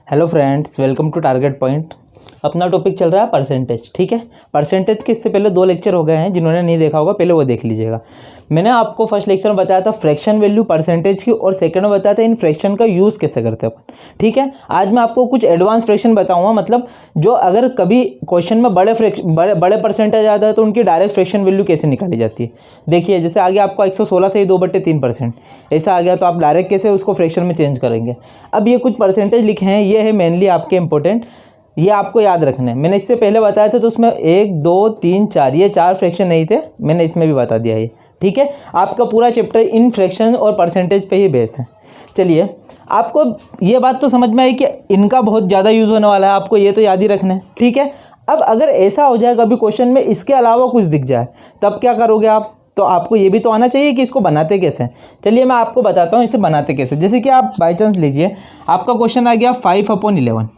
Hello friends, welcome to target point. अपना topic चल रहा है परसेंटेज। ठीक है, परसेंटेज के इससे पहले 2 लेक्चर हो गए हैं, जिन्होंने नहीं देखा होगा पहले वो देख लीजिएगा। मैंने आपको फर्स्ट लेक्चर में बताया था फ्रैक्शन वैल्यू परसेंटेज की, और सेकंड में बताया था इन फ्रैक्शन का यूज़ कैसे करते हैं अपन। ठीक है, आज मैं आपको कुछ एडवांस फ्रैक्शन बताऊंगा, मतलब जो अगर कभी क्वेश्चन में बड़े परसेंटेज आता है तो उनकी डायरेक्ट फ्रैक्शन वैल्यू कैसे निकाली जाती है। देखिए, जैसे आगे आपको 116 से ही 2/3% ऐसा आ गया, तो आप डायरेक्ट कैसे उसको फ्रैक्शन में चेंज करेंगे। अब ये कुछ परसेंटेज लिखे हैं, ये है मेनली आपके इंपॉर्टेंट, ये आपको याद रखना है। मैंने इससे पहले बताया था तो उसमें 1 2 3 4 ये 4 फ्रैक्शन नहीं थे, मैंने इसमें भी बता दिया ये। ठीक है, आपका पूरा चैप्टर इन फ्रैक्शन और परसेंटेज पे ही बेस है। चलिए, आपको ये बात तो समझ में आई कि इनका बहुत ज़्यादा यूज़ होने वाला है, आपको ये तो याद ही रखना है। ठीक है, अब अगर ऐसा हो जाए कभी क्वेश्चन में इसके अलावा कुछ दिख जाए, तब क्या करोगे आप? तो आपको ये भी तो आना चाहिए कि इसको बनाते कैसे हैं। चलिए मैं आपको बताता हूँ इसे बनाते कैसे। जैसे कि आप बाई चांस लीजिए, आपका क्वेश्चन आ गया 5/11,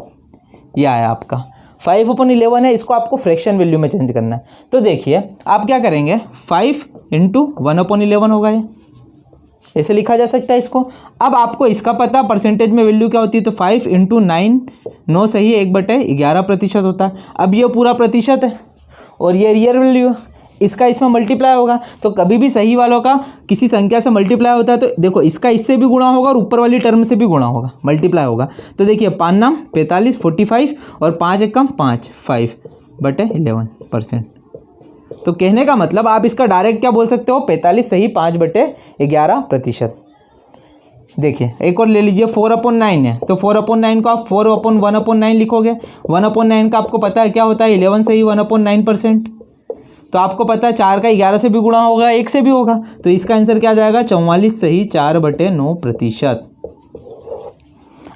ये आया आपका 5/11 है, इसको आपको फ्रैक्शन वैल्यू में चेंज करना है। तो देखिए आप क्या करेंगे, 5 × 1/11 होगा, ये ऐसे लिखा जा सकता है इसको। अब आपको इसका पता परसेंटेज में वैल्यू क्या होती है, तो 5 × 9, 9 सही 1/11% होता है। अब ये पूरा प्रतिशत है और ये रियल वैल्यू है, इसका इसमें मल्टीप्लाई होगा। तो कभी भी सही वालों का किसी संख्या से मल्टीप्लाई होता है तो देखो इसका इससे भी गुणा होगा और ऊपर वाली टर्म से भी गुणा होगा, मल्टीप्लाई होगा। तो देखिए 5 नाम 45, 45 और 5 एकम 5, 5/11%। तो कहने का मतलब आप इसका डायरेक्ट क्या बोल सकते हो, 45 सही 5/11%। देखिए एक और ले लीजिए, 4/9 है, तो 4/9 को आप 4/1/9 लिखोगे। 1/9 का आपको पता है क्या होता है, 11 सही 1/9%। तो आपको पता है 4 का 11 से भी गुणा होगा, 1 से भी होगा, तो इसका आंसर क्या आ जाएगा, 44 सही 4/9%।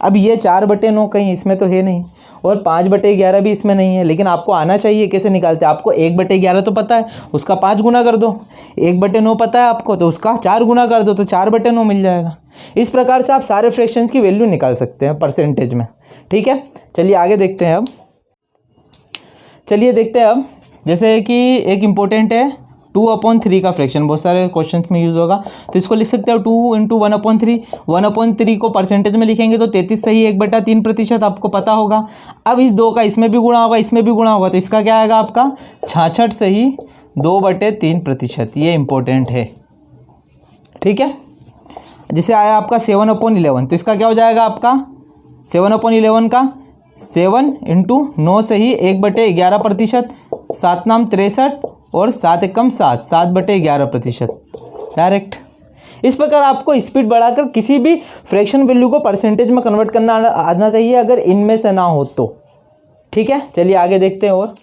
अब ये 4/9 कहीं इसमें तो है नहीं, और 5/11 भी इसमें नहीं है, लेकिन आपको आना चाहिए कैसे निकालते हैं। आपको 1/11 तो पता है, उसका 5 गुना कर दो। 1/9 पता है आपको, तो उसका 4 गुना कर दो, तो 4/9 मिल जाएगा। इस प्रकार से आप सारे फ्रैक्शंस की वैल्यू निकाल सकते हैं परसेंटेज में। ठीक है, चलिए आगे देखते हैं। अब जैसे कि एक इम्पोर्टेंट है 2/3 का फ्रैक्शन, बहुत सारे क्वेश्चंस में यूज़ होगा, तो इसको लिख सकते हो 2 × 1/3। 1/3 को परसेंटेज में लिखेंगे तो 33 सही 1/3%, आपको पता होगा। अब इस 2 का इसमें भी गुणा होगा, इसमें भी गुणा होगा, तो इसका क्या आएगा आपका 66 सही 2/3%। ये इंपॉर्टेंट है। ठीक है, जैसे आया आपका 7/11, तो इसका क्या हो जाएगा आपका 7/11 का 7 × 9 सही 1/11%, 7 नाम 63 और 7 एकम 7, 7/11% डायरेक्ट। इस प्रकार आपको स्पीड बढ़ाकर किसी भी फ्रैक्शन वैल्यू को परसेंटेज में कन्वर्ट करना आना चाहिए, अगर इनमें से ना हो तो। ठीक है, चलिए आगे देखते हैं। और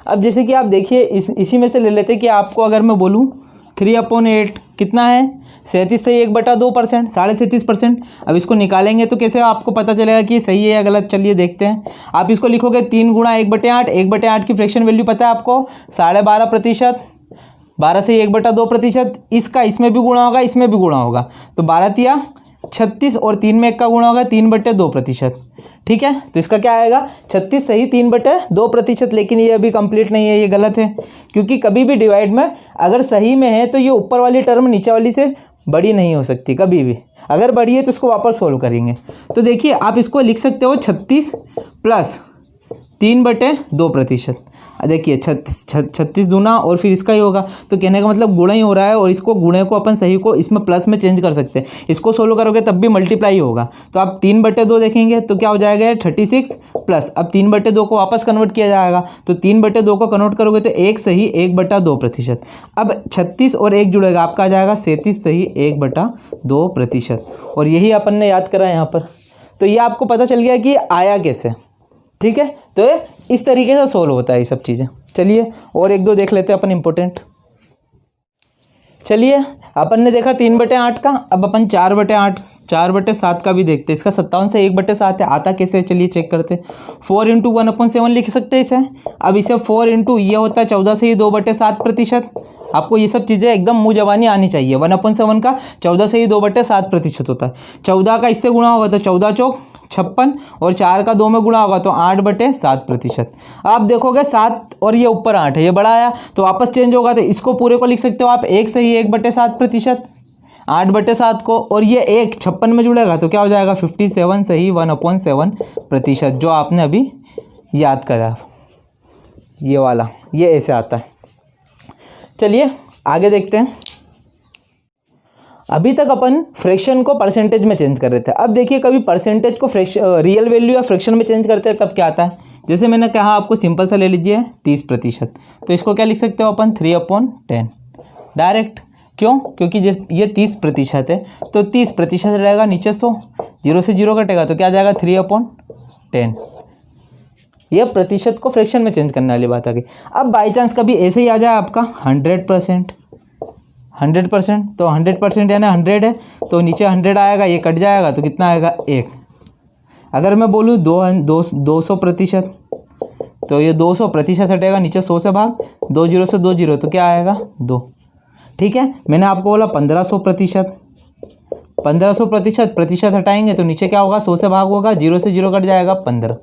अब जैसे कि आप देखिए इसी में से ले लेते कि आपको अगर मैं बोलूँ 3/8 कितना है, 37 सही 1/2%, 37.5%। अब इसको निकालेंगे तो कैसे आपको पता चलेगा कि सही है या गलत, चलिए देखते हैं। आप इसको लिखोगे 3 × 1/8, 1/8 की फ्रैक्शन वैल्यू पता है आपको 12.5%, 12 सही 1/2%। इसका इसमें भी गुणा होगा, इसमें भी गुणा होगा, तो 12 × 36 और 3 में 1 का गुणा होगा 3/2%। ठीक है, तो इसका क्या आएगा 36 सही 3/2%। लेकिन ये अभी कंप्लीट नहीं है, ये गलत है, क्योंकि कभी भी डिवाइड में अगर सही में है तो ये ऊपर वाली टर्म नीचे वाली से बड़ी नहीं हो सकती कभी भी। अगर बड़ी है तो इसको वापस सोल्व करेंगे। तो देखिए आप इसको लिख सकते हो 36 + 3/2%। देखिए 36 दूना और फिर इसका ही होगा, तो कहने का मतलब गुणा ही हो रहा है, और इसको गुणे को अपन सही को इसमें प्लस में चेंज कर सकते हैं। इसको सोल्व करोगे तब भी मल्टीप्लाई होगा, तो आप 3/2 देखेंगे तो क्या हो जाएगा 36 प्लस, अब 3/2 को वापस कन्वर्ट किया जाएगा, तो 3/2 को कन्वर्ट करोगे तो 1 सही 1/2%। अब 36 और 1 जुड़ेगा, आपका आ जाएगा 37 सही 1/2%। और यही अपन ने याद करा यहाँ पर। तो ये आपको पता चल गया कि आया कैसे। ठीक है, तो इस तरीके से सोल्व होता है ये सब चीज़ें। चलिए और 1-2 देख लेते हैं अपन इम्पोर्टेंट। चलिए अपन ने देखा 3/8 का, अब अपन 4/7 का भी देखते हैं। इसका 57 से 1/7 है, आता कैसे है चलिए चेक करते हैं। 4 × 1/7 लिख सकते हैं इसे। अब इसे 4 × ये होता है 14 से 2/7%। आपको ये सब चीज़ें एकदम मुँह जबानी आनी चाहिए। 1/7 का 14 से 2/7% होता है। 14 का इससे गुणा होगा तो 14 चौक 56 और 4 का 2 में गुणा होगा तो 8/7%। आप देखोगे 7 और ये ऊपर 8 है, ये बड़ा आया तो वापस चेंज होगा, तो इसको पूरे को लिख सकते हो आप 1 सही 1/7%। 8/7 को, और ये 1 56 में जुड़ेगा तो क्या हो जाएगा 57 सही 1/7%, जो आपने अभी याद करा ये वाला, ये ऐसे आता है। चलिए आगे देखते हैं। अभी तक अपन फ्रैक्शन को परसेंटेज में चेंज कर रहे थे। अब देखिए कभी परसेंटेज को रियल वैल्यू या फ्रैक्शन में चेंज करते हैं तब क्या आता है। जैसे मैंने कहा आपको सिंपल सा ले लीजिए 30%, तो इसको क्या लिख सकते हो अपन 3/10 डायरेक्ट। क्यों? क्योंकि ये 30% है तो 30% रहेगा नीचे 100, 0 से 0 कटेगा तो क्या आ जाएगा 3/10। ये प्रतिशत को फ्रैक्शन में चेंज करने वाली बात आ गई। अब बाई चांस कभी ऐसे ही आ जाए आपका 100%, तो 100% यानी 100 है तो नीचे 100 आएगा, ये कट जाएगा तो कितना आएगा 1। अगर मैं बोलूँ 200%, तो ये 200% हटेगा, नीचे 100 से भाग 2 0 से 2 0 तो क्या आएगा 2। ठीक है, मैंने आपको बोला 1500%, 1500% प्रतिशत हटाएंगे तो नीचे क्या होगा 100 से भाग होगा, 0 से 0 कट जाएगा 15।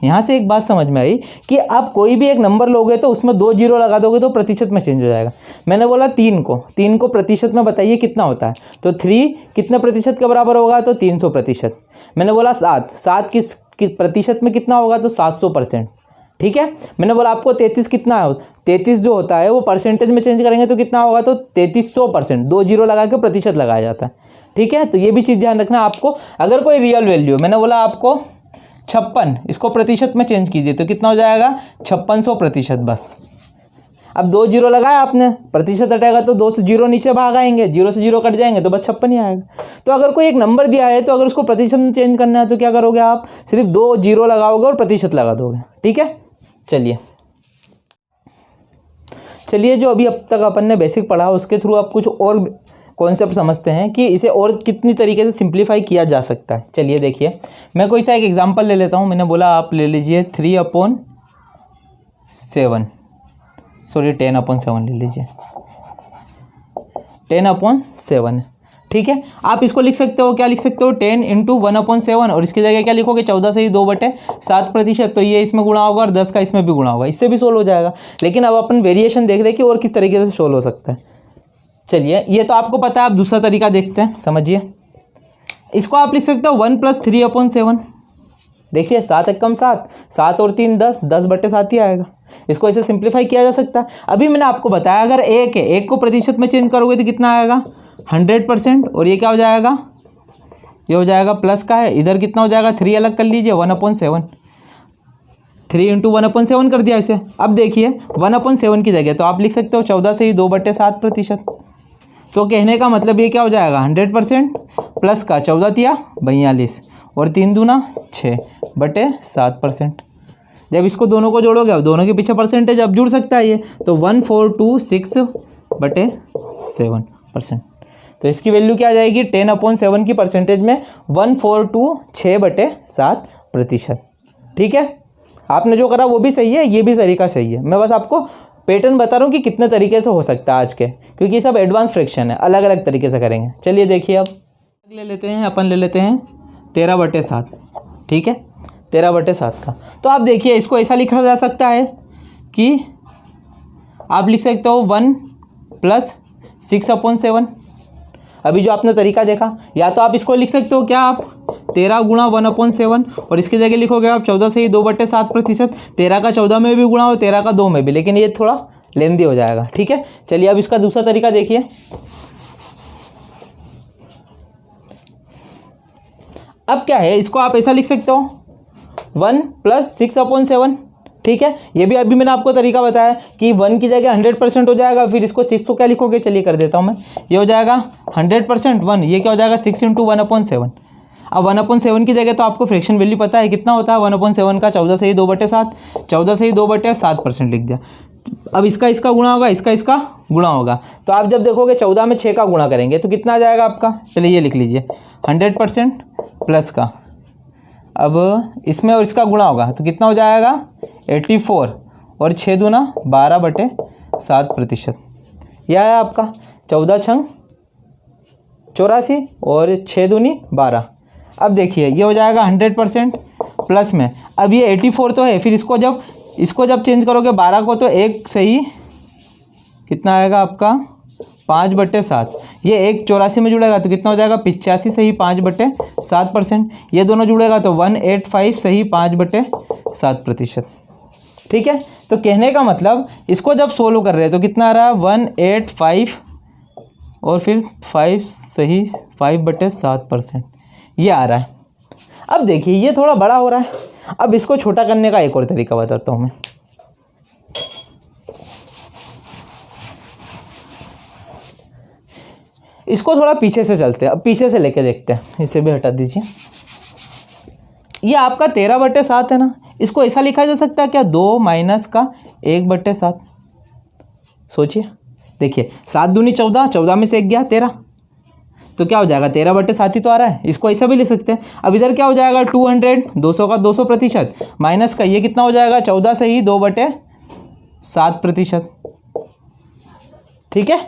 यहाँ से एक बात समझ में आई कि आप कोई भी एक नंबर लोगे तो उसमें 2 0 लगा दोगे तो प्रतिशत में चेंज हो जाएगा। मैंने बोला 3 को प्रतिशत में बताइए कितना होता है, तो 3 कितने प्रतिशत के बराबर होगा, तो 300%। मैंने बोला 7 किस प्रतिशत में कितना होगा, तो 700%। ठीक है, मैंने बोला आपको 33 कितना है, 33 जो होता है वो परसेंटेज में चेंज करेंगे तो कितना होगा, तो 3300%, 2 0 लगा के प्रतिशत लगाया जाता है। ठीक है, तो ये भी चीज़ ध्यान रखना आपको। अगर कोई रियल वैल्यू, मैंने बोला आपको 56, इसको प्रतिशत में चेंज कीजिए तो कितना हो जाएगा 5600% बस। अब 2 0 लगाया आपने, प्रतिशत हटेगा तो 2 से 0 नीचे भाग आएंगे, 0 से 0 कट जाएंगे तो बस 56 ही आएगा। तो अगर कोई एक नंबर दिया है तो अगर उसको प्रतिशत में चेंज करना है तो क्या करोगे आप, सिर्फ 2 0 लगाओगे और प्रतिशत लगा दोगे। ठीक है, चलिए जो अभी अब तक अपन ने बेसिक पढ़ा उसके थ्रू आप कुछ और कॉन्सेप्ट समझते हैं कि इसे और कितनी तरीके से सिंप्लीफाई किया जा सकता है। चलिए देखिए, मैं कोई सा एक एग्जांपल ले लेता हूँ। मैंने बोला आप ले लीजिए 10/7 ले लीजिए, 10/7। ठीक है, आप इसको लिख सकते हो, क्या लिख सकते हो 10 × 1/7, और इसकी जगह क्या लिखोगे 14 से ही 2/7%, तो ये इसमें गुणा होगा और 10 का इसमें भी गुणा होगा, इससे भी सोल्व हो जाएगा। लेकिन अब अपन वेरिएशन देख रहे हैं कि और किस तरीके से सोल्व हो सकता है। चलिए, ये तो आपको पता है, आप दूसरा तरीका देखते हैं, समझिए। इसको आप लिख सकते हो 1 + 3/7। देखिए 7 × 7, 7 और 3 10, 10/7 ही आएगा। इसको ऐसे सिंप्लीफाई किया जा सकता है। अभी मैंने आपको बताया अगर 1 है, 1 को प्रतिशत में चेंज करोगे तो कितना आएगा 100%, और ये क्या हो जाएगा, ये हो जाएगा प्लस का है, इधर कितना हो जाएगा 3 अलग कर लीजिए 1/7, 3 × 1/7 कर दिया इसे। अब देखिए 1/7 की जगह तो आप लिख सकते हो 14 से ही 2/7%। तो कहने का मतलब ये क्या हो जाएगा 100% प्लस का 14 तिया 42 और 3 दूना 6/7%। जब इसको दोनों को जोड़ोगे, अब दोनों के पीछे परसेंटेज अब जुड़ सकता है ये, तो 1426/7%। तो इसकी वैल्यू क्या आ जाएगी 10/7 की परसेंटेज में 1426/7%। ठीक है, आपने जो करा वो भी सही है, ये भी तरीका सही है। मैं बस आपको पैटर्न बता रहा हूँ कि कितने तरीके से हो सकता है आज के, क्योंकि ये सब एडवांस फ्रैक्शन है, अलग अलग तरीके से करेंगे। चलिए देखिए, अब ले लेते हैं 13/7। ठीक है, 13/7 का। तो आप देखिए इसको ऐसा लिखा जा सकता है कि आप लिख सकते हो 1 + 6/7। अभी जो आपने तरीका देखा, या तो आप इसको लिख सकते हो क्या, आप 13 × 1/7, और इसकी जगह लिखोगे आप 14 से ही 2/7%। 13 का 14 में भी गुणा हो, 13 का 2 में भी, लेकिन ये थोड़ा लेंदी हो जाएगा। ठीक है, चलिए अब इसका दूसरा तरीका देखिए। अब क्या है, इसको आप ऐसा लिख सकते हो 1 + 6/7। ठीक है, ये भी अभी मैंने आपको तरीका बताया कि 1 की जगह 100% हो जाएगा, फिर इसको 6 को क्या लिखोगे, चलिए कर देता हूँ मैं। ये हो जाएगा 100% 1, ये क्या हो जाएगा 6 × 1/7। अब 1/7 की जगह तो आपको फ्रैक्शन वैल्यू पता है कितना होता है 1/7 का, 14 से ही 2/7, 14 से ही 2/7% लिख दिया। अब इसका गुणा होगा, इसका गुणा होगा, तो आप जब देखोगे 14 में 6 का गुणा करेंगे तो कितना आ जाएगा आपका, चलिए ये लिख लीजिए 100% प्लस का, अब इसमें और इसका गुणा होगा तो कितना हो जाएगा 84, और 6 दूना 12/7%। यह है आपका 14 छंग 84 और 6 दूनी 12। अब देखिए ये हो जाएगा 100% प्लस में, अब ये 84 तो है, फिर इसको जब चेंज करोगे 12 को तो 1 सही कितना आएगा आपका 5/7, ये एक 84 में जुड़ेगा तो कितना हो जाएगा 85 सही 5/7%। ये दोनों जुड़ेगा तो 185 सही 5/7%। ठीक है, तो कहने का मतलब इसको जब सोल्व कर रहे हैं तो कितना आ रहा है 185 और फिर 5 सही 5/7% ये आ रहा है। अब देखिए ये थोड़ा बड़ा हो रहा है। अब इसको छोटा करने का एक और तरीका बताता हूँ मैं। इसको थोड़ा पीछे से चलते हैं, अब पीछे से लेके देखते हैं, इसे भी हटा दीजिए। ये आपका 13/7 है ना, इसको ऐसा लिखा जा सकता है क्या 2 माइनस का 1/7। सोचिए, देखिए 7 दूनी 14, 14 में से 1 गया 13, तो क्या हो जाएगा 13/7 ही तो आ रहा है। इसको ऐसा भी लिख सकते हैं। अब इधर क्या हो जाएगा 200, 200 का 200% माइनस का ये कितना हो जाएगा 14 से ही 2/7%। ठीक है,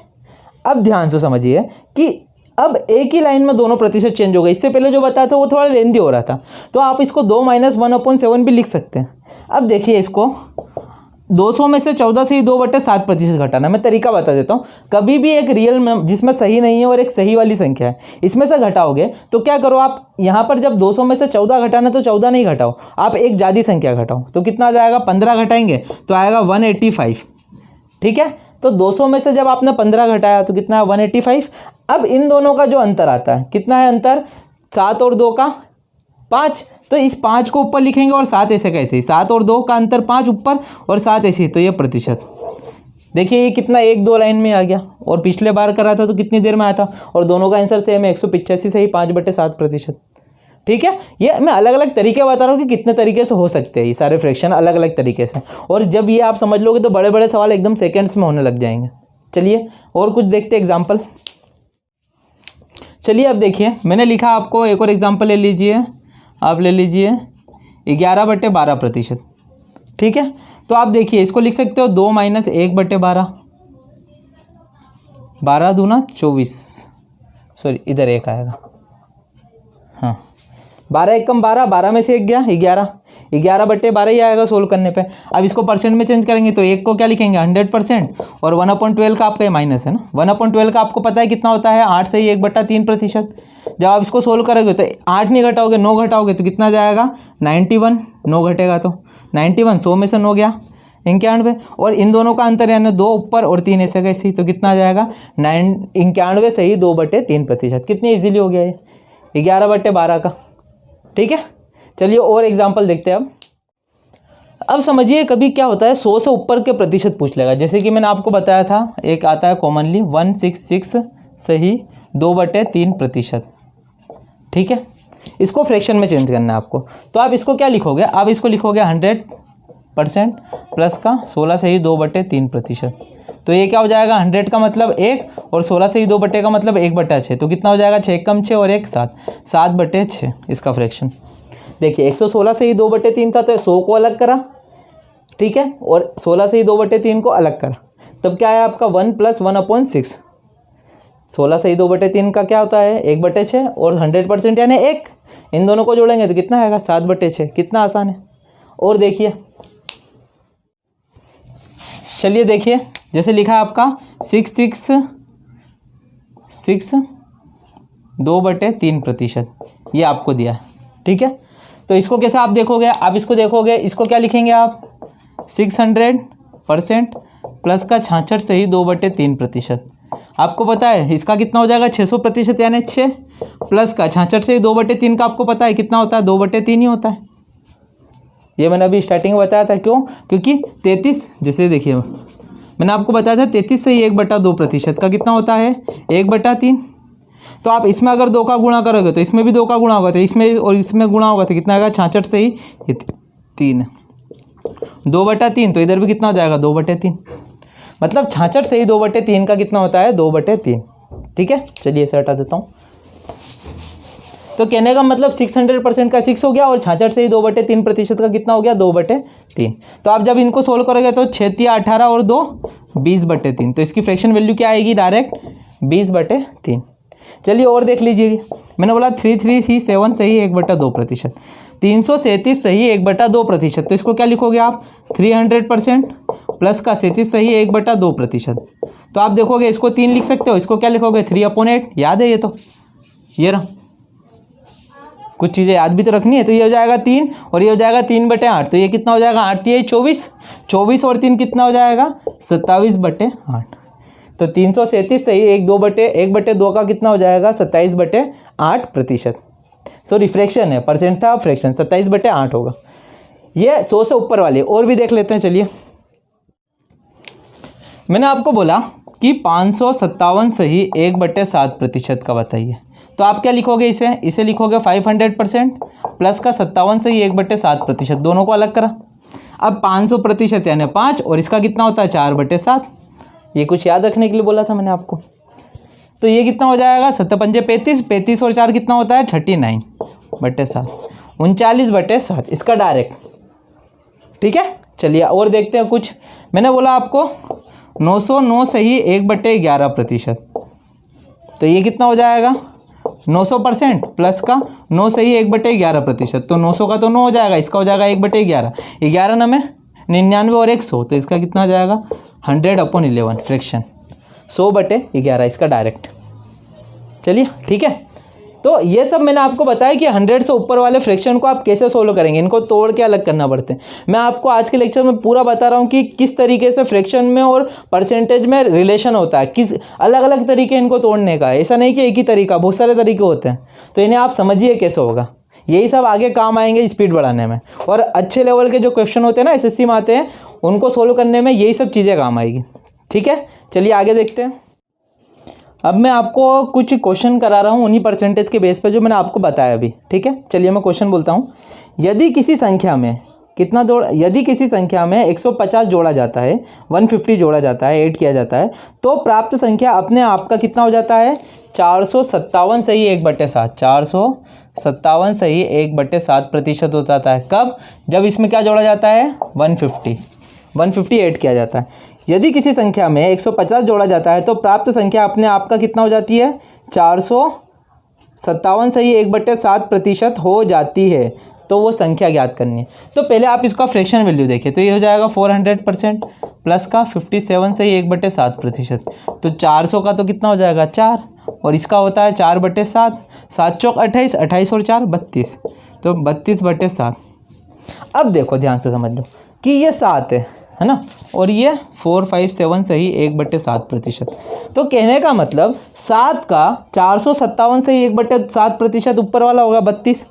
अब ध्यान से समझिए कि अब एक ही लाइन में दोनों प्रतिशत चेंज हो गए। इससे पहले जो बताया था वो थोड़ा लेंदी हो रहा था, तो आप इसको 2 माइनस 1/7 भी लिख सकते हैं। अब देखिए इसको 200 में से 14 से ही 2/7% घटाना। मैं तरीका बता देता हूँ। कभी भी एक रियल में जिसमें सही नहीं है और एक सही वाली संख्या है, इसमें से घटाओगे तो क्या करो आप यहाँ पर जब 200 में से 14 घटाना तो 14 नहीं घटाओ, आप एक ज़्यादा संख्या घटाओ। तो कितना आ जाएगा 15 घटाएंगे तो आएगा 185। ठीक है, तो 200 में से जब आपने 15 घटाया तो कितना है 185। अब इन दोनों का जो अंतर आता है, कितना है अंतर 7 और 2 का 5, तो इस 5 को ऊपर लिखेंगे और 7 ऐसे कैसे ही 7 और 2 का अंतर 5 ऊपर और 7 ऐसे ही, तो ये प्रतिशत। देखिए ये कितना 1-2 लाइन में आ गया, और पिछले बार करा था तो कितनी देर में आया था, और दोनों का आंसर सेम है 185 से ही 5/7%। ठीक है, ये मैं अलग अलग तरीके बता रहा हूँ कि कितने तरीके से हो सकते हैं ये सारे फ्रैक्शन अलग अलग तरीके से, और जब ये आप समझ लोगे तो बड़े बड़े सवाल एकदम सेकेंड्स में होने लग जाएंगे। चलिए और कुछ देखते एग्जाम्पल। चलिए अब देखिए मैंने लिखा आपको एक और एग्जाम्पल ले लीजिए, आप ले लीजिए 11/12%। ठीक है, तो आप देखिए इसको लिख सकते हो 2 माइनस 1/12, 12 दूना 24, सॉरी इधर 1 आएगा, हाँ 12 1 कम 12, 12 में से 1 गया 11, 11/12 ही आएगा सोल्व करने पे। अब इसको परसेंट में चेंज करेंगे तो 1 को क्या लिखेंगे 100%, और 1/12 का आपका माइनस है ना, 1/12 का आपको पता है कितना होता है 8 से ही 1/3%। जब आप इसको सोल्व करोगे तो 8 नहीं घटाओगे 9 घटाओगे तो कितना जाएगा 91, 9 घटेगा तो 91, 100 में से 9 गया 91, और इन दोनों का अंतर यानी 2 ऊपर और 3 ऐसे कैसे, तो कितना आ जाएगा 91 से ही 2/3%। कितनी इजीली हो गया ये 11/12 का। ठीक है, चलिए और एग्जांपल देखते हैं। अब समझिए कभी क्या होता है 100 से ऊपर के प्रतिशत पूछ लेगा, जैसे कि मैंने आपको बताया था एक आता है कॉमनली 166 सही 2/3%। ठीक है, इसको फ्रैक्शन में चेंज करना है आपको, तो आप इसको क्या लिखोगे, आप इसको लिखोगे 100% प्लस का 16 से ही 2/3%। तो ये क्या हो जाएगा 100 का मतलब 1 और 16 से ही 2 का मतलब 1/6, तो कितना हो जाएगा 6 कम 6 और 1 7, 7/6 इसका फ्रैक्शन। देखिए 116 से ही 2/3 था तो 100 को अलग करा, ठीक है, और 16 से ही 2/3 को अलग करा, तब क्या है आपका 1 + 1/6। 16 से ही 2/3 का क्या होता है 1/6 और 100% यानी 1, इन दोनों को जोड़ेंगे तो कितना आएगा 7/6। कितना आसान है। और देखिए चलिए देखिए जैसे लिखा है आपका 666 2/3%, ये आपको दिया है। ठीक है, तो इसको कैसे आप देखोगे, आप इसको देखोगे, इसको क्या लिखेंगे आप 600% प्लस का 66 से ही 2/3%। आपको पता है इसका कितना हो जाएगा 600% यानी 6 प्लस का 66 से ही 2/3 का आपको पता है कितना होता है 2/3 ही होता है। ये मैंने अभी स्टार्टिंग में बताया था, क्यों, क्योंकि 33, जैसे देखिए मैंने आपको बताया था 33 से ही 1/2% का कितना होता है 1/3। तो आप इसमें अगर 2 का गुणा करोगे तो इसमें भी 2 का गुणा होगा, तो इसमें और इसमें गुणा होगा तो कितना आएगा 66 से ही 3, 2/3, तो इधर भी कितना हो जाएगा 2/3, मतलब 66 से ही 2/3 का कितना होता है 2/3। ठीक है, चलिए इसे हटा देता हूँ। तो कहने का मतलब 600% का 6 हो गया और 66 से ही 2/3% का कितना हो गया 2/3। तो आप जब इनको सोल्व करोगे तो 6 × 18 और 2 20/3, तो इसकी फ्रैक्शन वैल्यू क्या आएगी डायरेक्ट 20/3। चलिए और देख लीजिए, मैंने बोला 3337 सही 1/2%, 337 सही 1/2%, तो इसको क्या लिखोगे आप 300% प्लस का 37 सही 1/2%। तो आप देखोगे इसको 3 लिख सकते हो, इसको क्या लिखोगे 3/8। याद है ये तो, ये रहा। कुछ चीज़ें याद भी तो रखनी है। तो ये हो जाएगा 3 और ये हो जाएगा 3/8। तो ये कितना हो जाएगा 8 ये 24, 24 और 3 कितना हो जाएगा 27/8। तो 337 सही 1/2 का कितना हो जाएगा 27/8%। सो रिफ्रैक्शन है, परसेंट था फ्रैक्शन, 27/8 होगा। ये 100 से ऊपर वाले और भी देख लेते हैं। चलिए, मैंने आपको बोला कि 557 सही 1/7% का बताइए। तो आप क्या लिखोगे, इसे लिखोगे 500% प्लस का 57 सही 1/7%, दोनों को अलग करा। अब 500% यानी 5 और इसका कितना होता है 4/7। ये कुछ याद रखने के लिए बोला था मैंने आपको। तो ये कितना हो जाएगा 7 पंजे 35, 35 और 4 कितना होता है 39/7, 39/7 इसका डायरेक्ट। ठीक है, चलिए और देखते हैं कुछ। मैंने बोला आपको 909 सही 1/11%। तो ये कितना हो जाएगा 900% प्लस का 9 सही 1/11%। तो 900 का तो 9 हो जाएगा, इसका हो जाएगा 1/11, 11 ना में 99 और 100, तो इसका कितना हो जाएगा 100/11 फ्रैक्शन, 100/11 इसका डायरेक्ट। चलिए ठीक है, तो ये सब मैंने आपको बताया कि 100 से ऊपर वाले फ्रैक्शन को आप कैसे सोल्व करेंगे, इनको तोड़ के अलग करना पड़ते हैं। मैं आपको आज के लेक्चर में पूरा बता रहा हूँ कि किस तरीके से फ्रैक्शन में और परसेंटेज में रिलेशन होता है, किस अलग अलग तरीके इनको तोड़ने का है। ऐसा नहीं कि एक ही तरीका, बहुत सारे तरीके होते हैं। तो इन्हें आप समझिए कैसे होगा, यही सब आगे काम आएंगे स्पीड बढ़ाने में। और अच्छे लेवल के जो क्वेश्चन होते हैं ना SSC में आते हैं, उनको सोल्व करने में यही सब चीज़ें काम आएगी। ठीक है, चलिए आगे देखते हैं। अब मैं आपको कुछ क्वेश्चन करा रहा हूँ उन्हीं परसेंटेज के बेस पे जो मैंने आपको बताया अभी। ठीक है, चलिए मैं क्वेश्चन बोलता हूँ। यदि किसी संख्या में 150 जोड़ा जाता है, 150 जोड़ा जाता है, ऐड किया जाता है, तो प्राप्त संख्या अपने आप का कितना हो जाता है 457 सही 1/7, 457 सही 1/7% हो जाता है। कब? जब इसमें क्या जोड़ा जाता है 150 ऐड किया जाता है। यदि किसी संख्या में 150 जोड़ा जाता है तो प्राप्त संख्या अपने आप का कितना हो जाती है 457 सही 1/7% हो जाती है। तो वो संख्या ज्ञात करनी है। तो पहले आप इसका फ्रैक्शन वैल्यू देखिए, तो ये हो जाएगा 400% प्लस का 57 सही 1/7%। तो 400 का तो कितना हो जाएगा 4 और इसका होता है 4/7, 7 चौक 28, 28 और 4 32, तो 32/7। अब देखो ध्यान से समझ लो कि ये 7 है ना, और ये 457 सही 1/7%। तो कहने का मतलब 7 का 457 सही 1/7% ऊपर वाला होगा 32।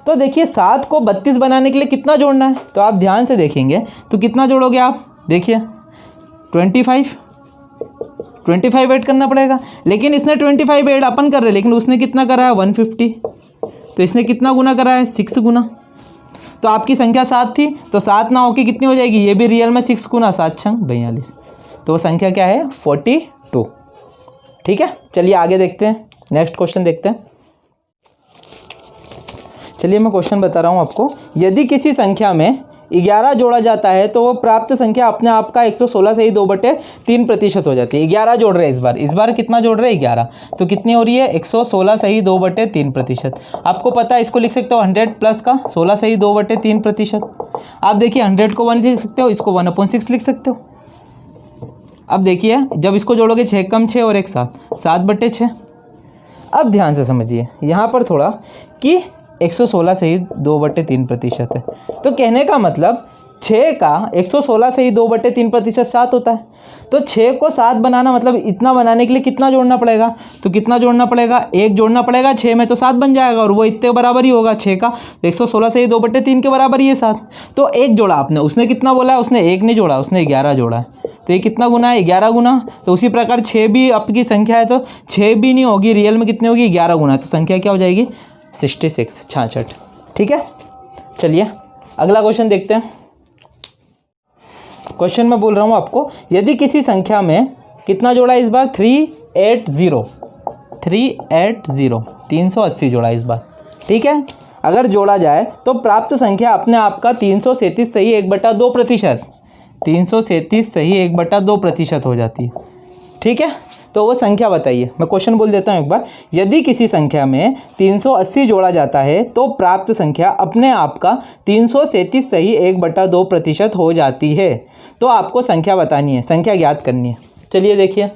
तो देखिए 7 को 32 बनाने के लिए कितना जोड़ना है, तो आप ध्यान से देखेंगे तो कितना जोड़ोगे आप, देखिए 25 ऐड करना पड़ेगा। लेकिन इसने 25 ऐड अपन कर रहे, लेकिन उसने कितना करा है 150, तो इसने कितना गुना करा है 6 गुना। तो आपकी संख्या 7 थी, तो 7 ना होकर कितनी हो जाएगी, ये भी रियल में 6 गुना 7 छंग 42, तो वो संख्या क्या है 42। ठीक है, चलिए आगे देखते हैं, नेक्स्ट क्वेश्चन देखते हैं। चलिए मैं क्वेश्चन बता रहा हूँ आपको। यदि किसी संख्या में 11 जोड़ा जाता है तो वो प्राप्त संख्या अपने आप का 116 सही 2/3% हो जाती है। 11 जोड़ रहे हैं इस बार कितना जोड़ रहे हैं 11, तो कितनी हो रही है 116 सही 2/3%। आपको पता है इसको लिख सकते हो 100 प्लस का 16 सही 2/3%। आप देखिए 100 को 1 लिख सकते हो, इसको 1/6 लिख सकते हो। अब देखिए जब इसको जोड़ोगे 6 कम 6 और 1 7, 7/6। अब ध्यान से समझिए यहाँ पर थोड़ा कि 116 सही 2/3% है। तो कहने का मतलब 6 का 116 सही 2/3% 7 होता है। तो 6 को 7 बनाना मतलब इतना बनाने के लिए कितना जोड़ना पड़ेगा, तो कितना जोड़ना पड़ेगा 1 जोड़ना पड़ेगा 6 में, तो 7 बन जाएगा और वो इतने बराबर ही होगा 6 का 116 सही 2/3 के बराबर ही है 7। तो 1 जोड़ा आपने, उसने कितना बोला है, उसने 1 नहीं जोड़ा, उसने 11 जोड़ा है। तो ये कितना गुना है 11 गुना। तो उसी प्रकार 6 भी आपकी संख्या है, तो 6 भी नहीं होगी, रियल में कितनी होगी 11 गुना, तो संख्या क्या हो जाएगी 66। ठीक है, चलिए अगला क्वेश्चन देखते हैं। क्वेश्चन में बोल रहा हूँ आपको, यदि किसी संख्या में कितना जोड़ा इस बार 380 380 जोड़ा इस बार। ठीक है, अगर जोड़ा जाए तो प्राप्त संख्या अपने आप का 337 सही 1/2%, 337 सही 1/2% हो जाती है। ठीक है। तो वो संख्या बताइए। मैं क्वेश्चन बोल देता हूँ एक बार। यदि किसी संख्या में 380 जोड़ा जाता है तो प्राप्त संख्या अपने आप का 337 सही 1/2% हो जाती है। तो आपको संख्या बतानी है, संख्या ज्ञात करनी है। चलिए देखिए,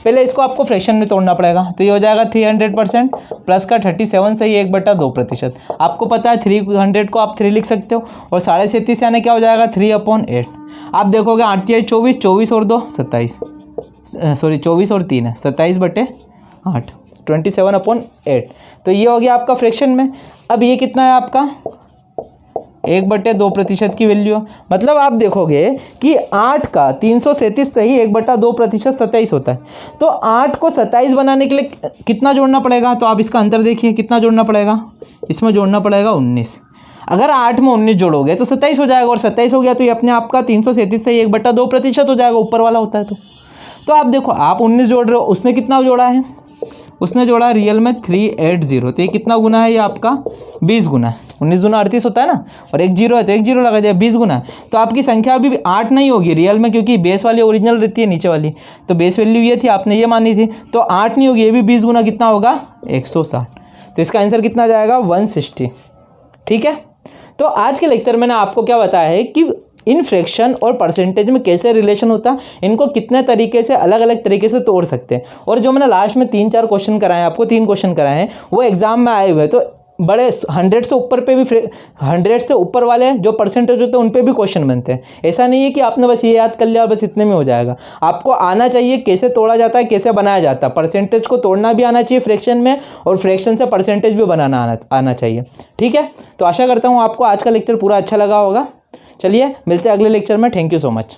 पहले इसको आपको फ्रैक्शन में तोड़ना पड़ेगा। तो ये हो जाएगा 300% प्लस का 37 सही 1/2%। आपको पता है 300 को आप 3 लिख सकते हो और 37.5 यानी क्या हो जाएगा 3/8। आप देखोगे 8 × 24, 24 और 2 27, सॉरी 24 और 3 है 27/8, 27/8। तो ये हो गया आपका फ्रैक्शन में। अब ये कितना है आपका 1/2% की वैल्यू। मतलब आप देखोगे कि 8 का 337 सही 1/2% 27 होता है। तो 8 को 27 बनाने के लिए कितना जोड़ना पड़ेगा? तो आप इसका अंतर देखिए, कितना जोड़ना पड़ेगा? इसमें जोड़ना पड़ेगा 19। अगर 8 में 19 जोड़ोगे तो 27 हो जाएगा, और 27 हो गया तो ये अपने आप का 337 सही 1/2% हो जाएगा, ऊपर वाला होता है। तो आप देखो, आप 19 जोड़ रहे हो, उसने कितना जोड़ा है? उसने जोड़ा रियल में 380। तो ये कितना गुना है? ये आपका 20 गुना है। 19 गुना 38 होता है ना, और एक जीरो है तो एक जीरो लगा दिया, 20 गुना है। तो आपकी संख्या अभी 8 नहीं होगी रियल में, क्योंकि बेस वाली ओरिजिनल रहती है नीचे वाली। तो बेस वैल्यू ये थी, आपने ये मानी थी, तो 8 नहीं होगी, ये भी 20 गुना कितना होगा 160। तो इसका आंसर कितना जाएगा 160। ठीक है। तो आज के लेक्चर में आपको क्या बताया है कि इन फ्रैक्शन और परसेंटेज में कैसे रिलेशन होता है, इनको कितने तरीके से अलग अलग तरीके से तोड़ सकते हैं। और जो मैंने लास्ट में 3-4 क्वेश्चन कराए, आपको 3 क्वेश्चन कराए हैं, वो एग्जाम में आए हुए। तो बड़े 100 से ऊपर पे भी 100 से ऊपर वाले जो परसेंटेज होते हैं उन पे भी क्वेश्चन बनते हैं। ऐसा नहीं है कि आपने बस ये याद कर लिया और बस इतने में हो जाएगा। आपको आना चाहिए कैसे तोड़ा जाता है, कैसे बनाया जाता है। परसेंटेज को तोड़ना भी आना चाहिए फ्रैक्शन में, और फ्रैक्शन से परसेंटेज भी बनाना आना चाहिए। ठीक है। तो आशा करता हूँ आपको आज का लेक्चर पूरा अच्छा लगा होगा। चलिए मिलते हैं अगले लेक्चर में। Thank you so much.